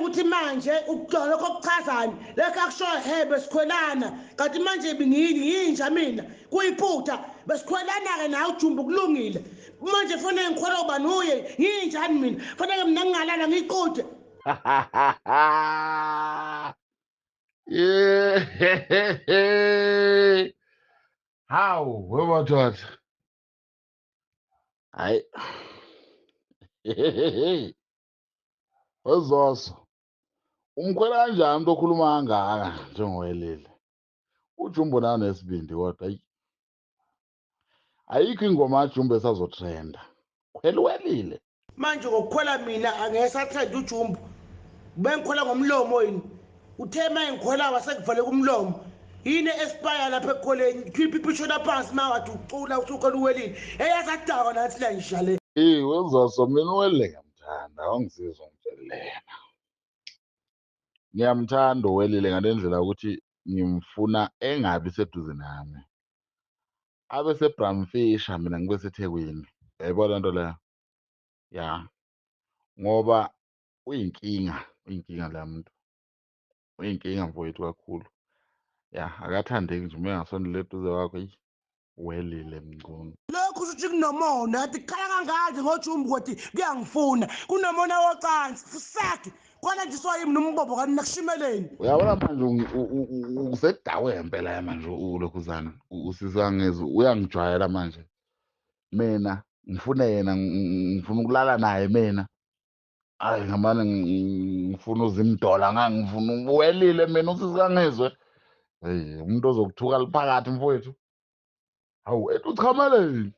ukuthi manje ukugcola kokuchazani lekho akushoyo hebe sikhwelana kanti manje yinja mina kuyiphutha besikhwelana-ke nawe ujumbu kulungile manje kufanele ngikhwela ubani uye yinjani mina kufanele mina ngingalala ngiyiqude Yeah. Hawu wemadoda. Hayi. Wezoso. Umkhwela kanjani umuntu okhuluma kangaka njengoWelile? Ujumbo nayo nesibindi kodwa ayi. Ayikho ingoma kaJumbo esazotrenda. Khwela uWelile. manje ngokukhwela mina angeke sathenda ujumbu bengikhwela ngomlomo yini uthe uma ngikhwela wasekuvaleka umlomo yini espire lapha ekholeni khipha ipishona phansi uma wathi ucula usukhwela uWelile eyazadakwa nathi la ngisha le Wezoso mina uWelile ngiyamthanda awungisizwa ngitshelena. Ngiyamthanda uWelile ngale ndlela ukuthi ngimfuna engabi seduze nami. Abe seBramfisher mina ngibe seThekwini. Yayibona lento leyo? Ya. Ngoba uyinkinga la muntu. Uyinkinga mfowethu kakhulu. Ya, akathandeki nje uma engasondela eduze kwakho uWelile Mchunu. lokhu kusho ukuthi kunomona athi khala kanganje ngojumbu kothi kuyangifuna kunomona wocansi fusaki khona nje soyimi nombobo kanti nakushimeleni Uyabona manje usedawe ngempela manje ulokhuzana usizangezwe uyangijwayela manje. Mina ngifuna yena ngifuna ukulala naye mina. Hayi ngamane ngifuna uzimdola ngangifuna uWelile mina usizangezwe. Hey umuntu ozokuthuka liphakathi mfowethu. Hawu ethi uchameleni.